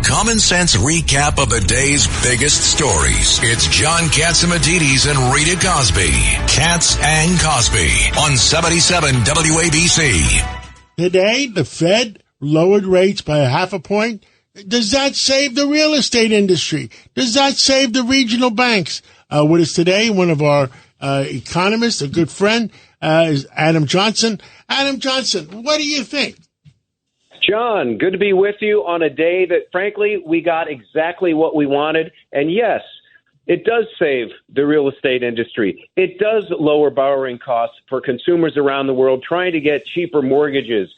common sense recap of the day's biggest stories. It's John Catsimatidis and Rita Cosby. Katz and Cosby on 77 WABC. Today, the Fed lowered rates by 0.5 point. Does that save the real estate industry? Does that save the regional banks? With us today, one of our economists, a good friend, is Adam Johnson. Adam Johnson, what do you think? John, good to be with you on a day that, frankly, we got exactly what we wanted. And yes, it does save the real estate industry. It does lower borrowing costs for consumers around the world trying to get cheaper mortgages.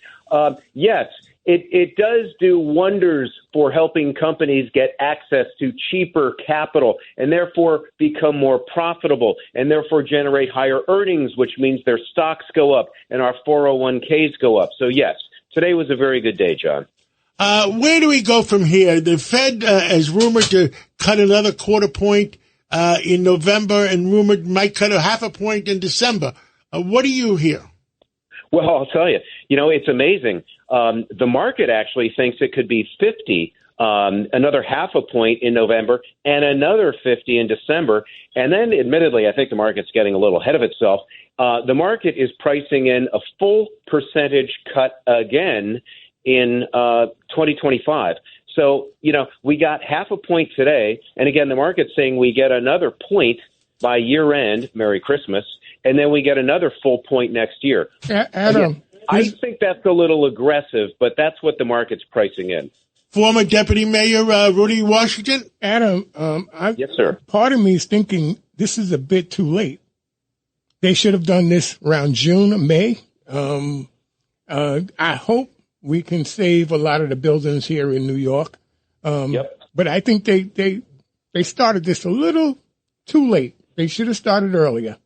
Yes, it does do wonders for helping companies get access to cheaper capital and therefore become more profitable and therefore generate higher earnings, which means their stocks go up and our 401ks go up. So, yes, today was a very good day, John. Where do we go from here? The Fed is rumored to cut another 0.25 point in November and rumored might cut 0.5 point in December. What do you hear? Well, I'll tell you, it's amazing. The market actually thinks it could be 50, another 0.5 point in November and another 50 in December. And then, admittedly, I think the market's getting a little ahead of itself. The market is pricing in a full percentage cut again in 2025. So, we got 0.5 point today. And again, the market's saying we get another point by year end. Merry Christmas. And then we get another full point next year. Adam, again, I think that's a little aggressive, but that's what the market's pricing in. Former Deputy Mayor Rudy Washington? Adam, yes, sir. Part of me is thinking this is a bit too late. They should have done this around June or May. I hope we can save a lot of the buildings here in New York. But I think they started this a little too late. They should have started earlier.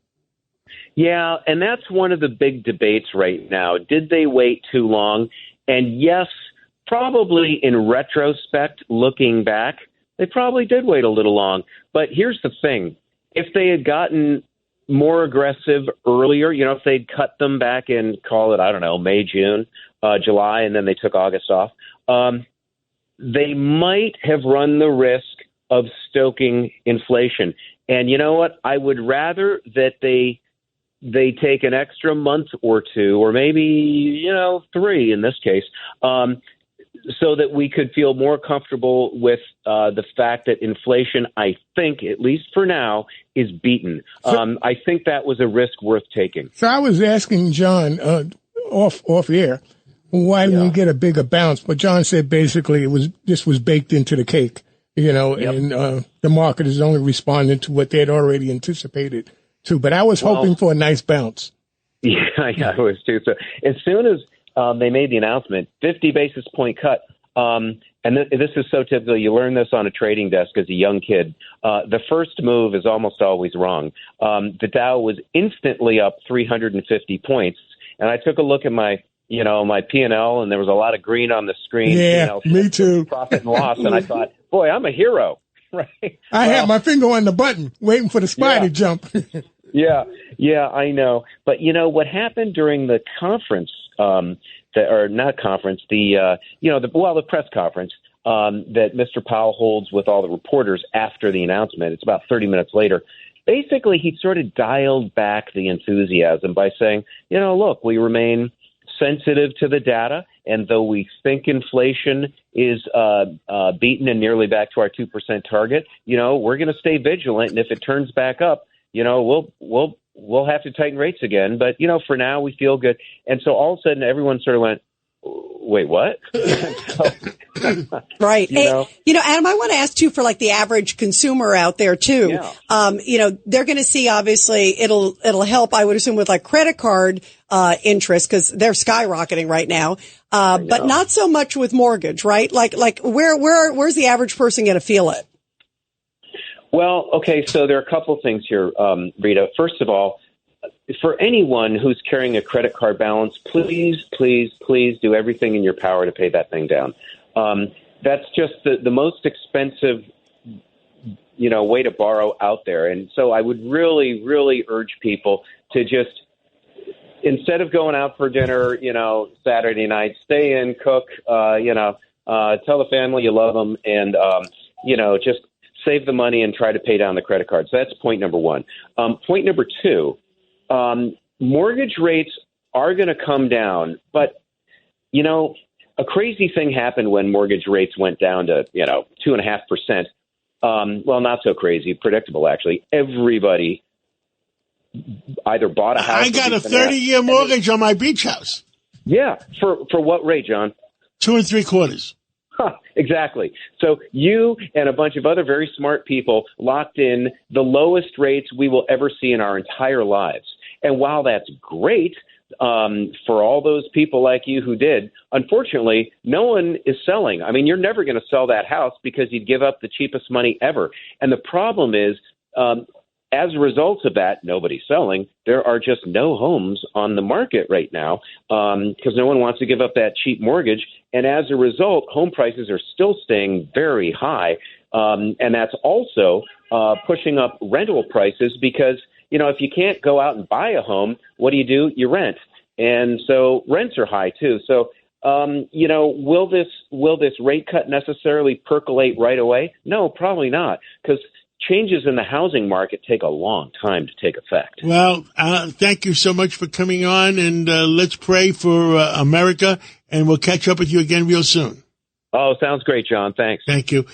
Yeah, and that's one of the big debates right now. Did they wait too long? And yes, probably in retrospect, looking back, they probably did wait a little long. But here's the thing. If they had gotten more aggressive earlier, if they'd cut them back in, call it, I don't know, May, June, July, and then they took August off, they might have run the risk of stoking inflation. And you know what? I would rather that they take an extra month or two, or maybe, 3 in this case, so that we could feel more comfortable with the fact that inflation, I think, at least for now, is beaten. I think that was a risk worth taking. So I was asking John off air, why didn't we get a bigger bounce? But John said basically this was baked into the cake, and the market is only responding to what they had already anticipated too. But I was hoping for a nice bounce. Yeah, I was too. So as soon as they made the announcement, 50 basis point cut, and this is so typical. You learn this on a trading desk as a young kid. The first move is almost always wrong. The Dow was instantly up 350 points, and I took a look at my P&L, and there was a lot of green on the screen. Yeah, me too. Profit and loss, and I thought, boy, I'm a hero. Right? I had my finger on the button, waiting for the SPY to jump. Yeah, I know. But what happened during the conference, the press conference that Mr. Powell holds with all the reporters after the announcement. It's about 30 minutes later. Basically, he sort of dialed back the enthusiasm by saying, look, we remain sensitive to the data, and though we think inflation is beaten and nearly back to our 2% target, we're going to stay vigilant, and if it turns back up, we'll have to tighten rates again. But for now, we feel good. And so all of a sudden, everyone sort of went, wait, what? Right. Adam, I want to ask too, for like the average consumer out there too. Yeah. They're going to see, obviously it'll help, I would assume, with like credit card, interest, because they're skyrocketing right now. But not so much with mortgage, right? Like where's the average person going to feel it? Well, okay. So there are a couple things here, Rita. First of all, for anyone who's carrying a credit card balance, please, please, please do everything in your power to pay that thing down. That's just the most expensive, way to borrow out there. And so I would really, really urge people to just, instead of going out for dinner, Saturday night, stay in, cook, Tell the family you love them, and just save the money and try to pay down the credit card. So that's point number one. Point number two, mortgage rates are going to come down, but a crazy thing happened when mortgage rates went down to 2.5%. Well, not so crazy, predictable actually. Everybody either bought a house. I got a 30-year mortgage on my beach house. Yeah, for what rate, John? 2 3/4. Exactly. So you and a bunch of other very smart people locked in the lowest rates we will ever see in our entire lives. And while that's great for all those people like you who did, unfortunately, no one is selling. I mean, you're never going to sell that house because you'd give up the cheapest money ever. And the problem is, as a result of that, nobody's selling. There are just no homes on the market right now because no one wants to give up that cheap mortgage. And as a result, home prices are still staying very high. And that's also pushing up rental prices because, if you can't go out and buy a home, what do? You rent. And so rents are high, too. So, will this rate cut necessarily percolate right away? No, probably not, because changes in the housing market take a long time to take effect. Well, thank you so much for coming on, and let's pray for America, and we'll catch up with you again real soon. Oh, sounds great, John. Thanks. Thank you.